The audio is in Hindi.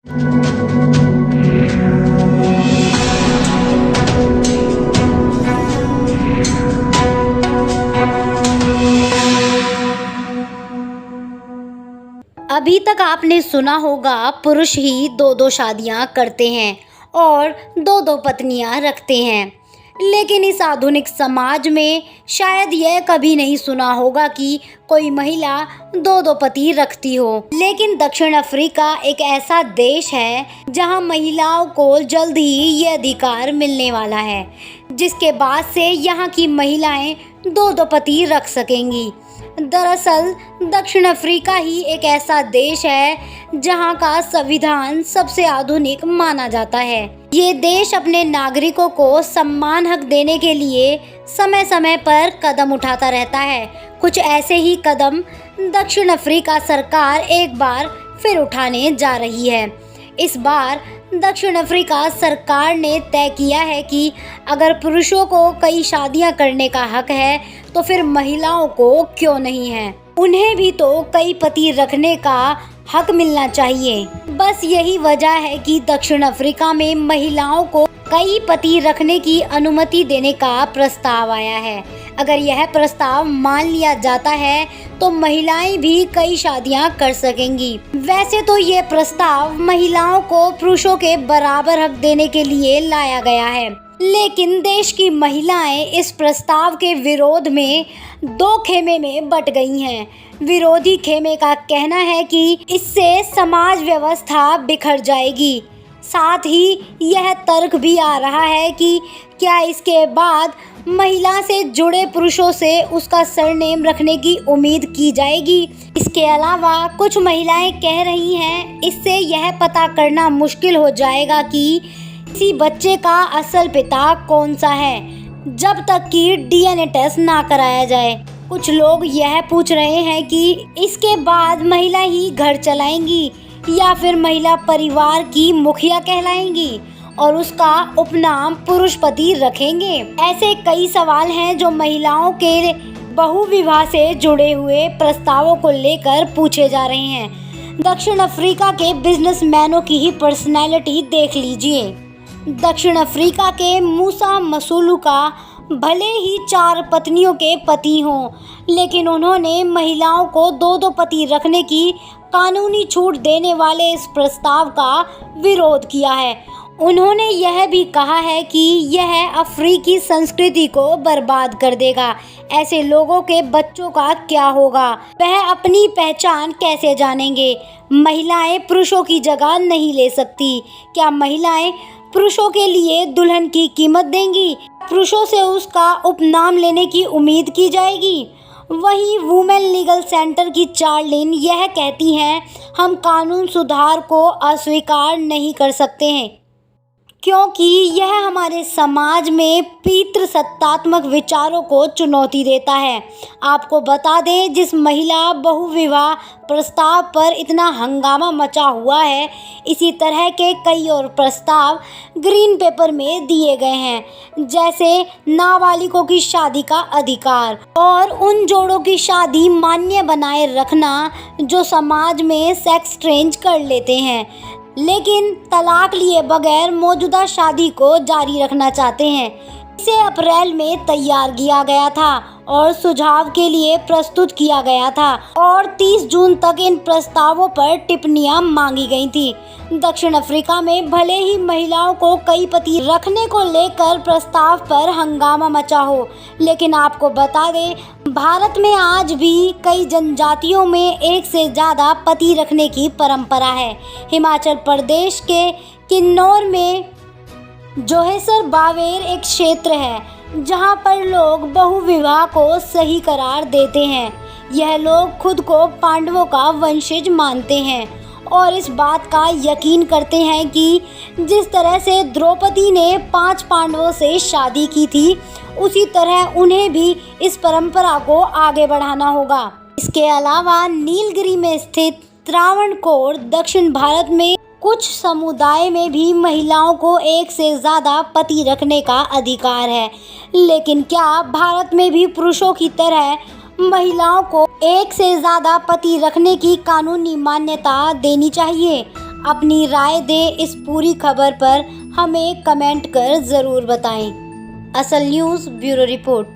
अभी तक आपने सुना होगा पुरुष ही दो दो शादियां करते हैं और दो दो पत्नियां रखते हैं, लेकिन इस आधुनिक समाज में शायद यह कभी नहीं सुना होगा कि कोई महिला दो दो पति रखती हो। लेकिन दक्षिण अफ्रीका एक ऐसा देश है जहां महिलाओं को जल्द ही ये अधिकार मिलने वाला है, जिसके बाद से यहां की महिलाएं दो दो पति रख सकेंगी। दरअसल दक्षिण अफ्रीका ही एक ऐसा देश है जहां का संविधान सबसे आधुनिक माना जाता है। ये देश अपने नागरिकों को सम्मान हक देने के लिए समय समय पर कदम उठाता रहता है। कुछ ऐसे ही कदम दक्षिण अफ्रीका सरकार एक बार फिर उठाने जा रही है। इस बार दक्षिण अफ्रीका सरकार ने तय किया है कि अगर पुरुषों को कई शादियां करने का हक है तो फिर महिलाओं को क्यों नहीं है। उन्हें भी तो कई पति रखने का हक मिलना चाहिए। बस यही वजह है कि दक्षिण अफ्रीका में महिलाओं को कई पति रखने की अनुमति देने का प्रस्ताव आया है। अगर यह प्रस्ताव मान लिया जाता है तो महिलाएं भी कई शादियां कर सकेंगी। वैसे तो ये प्रस्ताव महिलाओं को पुरुषों के बराबर हक देने के लिए लाया गया है, लेकिन देश की महिलाएं इस प्रस्ताव के विरोध में दो खेमे में बट गई हैं। विरोधी खेमे का कहना है कि इससे समाज व्यवस्था बिखर जाएगी। साथ ही यह तर्क भी आ रहा है कि क्या इसके बाद महिला से जुड़े पुरुषों से उसका सरनेम रखने की उम्मीद की जाएगी। इसके अलावा कुछ महिलाएं कह रही हैं इससे यह पता करना मुश्किल हो जाएगा कि किसी बच्चे का असल पिता कौन सा है, जब तक कि डीएनए टेस्ट ना कराया जाए। कुछ लोग यह पूछ रहे हैं कि इसके बाद महिला ही घर चलाएंगी या फिर महिला परिवार की मुखिया कहलाएंगी और उसका उपनाम पुरुष पति रखेंगे। ऐसे कई सवाल हैं जो महिलाओं के बहुविवाह से जुड़े हुए प्रस्तावों को लेकर पूछे जा रहे हैं। दक्षिण अफ्रीका के बिजनेसमैनों की ही पर्सनैलिटी देख लीजिए। दक्षिण अफ्रीका के मूसा मसूलू का भले ही 4 पत्नियों के पति हों, लेकिन उन्होंने महिलाओं को दो दो पति रखने की कानूनी छूट देने वाले इस प्रस्ताव का विरोध किया है। उन्होंने यह भी कहा है कि यह अफ्रीकी संस्कृति को बर्बाद कर देगा। ऐसे लोगों के बच्चों का क्या होगा, वह अपनी पहचान कैसे जानेंगे। महिलाएं पुरुषों की जगह नहीं ले सकती। क्या महिलाएं पुरुषों के लिए दुल्हन की कीमत देंगी? पुरुषों से उसका उपनाम लेने की उम्मीद की जाएगी? वहीं वुमेन लीगल सेंटर की चार्लिन यह कहती हैं, हम कानून सुधार को अस्वीकार नहीं कर सकते हैं क्योंकि यह हमारे समाज में पितृसत्तात्मक विचारों को चुनौती देता है। आपको बता दें, जिस महिला बहुविवाह प्रस्ताव पर इतना हंगामा मचा हुआ है, इसी तरह के कई और प्रस्ताव ग्रीन पेपर में दिए गए हैं, जैसे नाबालिगों की शादी का अधिकार और उन जोड़ों की शादी मान्य बनाए रखना जो समाज में सेक्स चेंज कर लेते हैं लेकिन तलाक लिए बगैर मौजूदा शादी को जारी रखना चाहते हैं। इसे अप्रैल में तैयार किया गया था और सुझाव के लिए प्रस्तुत किया गया था और 30 जून तक इन प्रस्तावों पर टिप्पणियां मांगी गई थी। दक्षिण अफ्रीका में भले ही महिलाओं को कई पति रखने को लेकर प्रस्ताव पर हंगामा मचा हो, लेकिन आपको बता दें, भारत में आज भी कई जनजातियों में एक से ज़्यादा पति रखने की परंपरा है। हिमाचल प्रदेश के किन्नौर में जोहेसर बावेर एक क्षेत्र है जहां पर लोग बहुविवाह को सही करार देते हैं। यह लोग खुद को पांडवों का वंशज मानते हैं और इस बात का यकीन करते हैं कि जिस तरह से द्रौपदी ने 5 पांडवों से शादी की थी, उसी तरह उन्हें भी इस परंपरा को आगे बढ़ाना होगा। इसके अलावा नीलगिरी में स्थित त्रावणकोर दक्षिण भारत में कुछ समुदाय में भी महिलाओं को एक से ज़्यादा पति रखने का अधिकार है। लेकिन क्या भारत में भी पुरुषों की तरह महिलाओं को एक से ज़्यादा पति रखने की कानूनी मान्यता देनी चाहिए? अपनी राय दें इस पूरी खबर पर, हमें कमेंट कर ज़रूर बताएं। असल न्यूज़ ब्यूरो रिपोर्ट।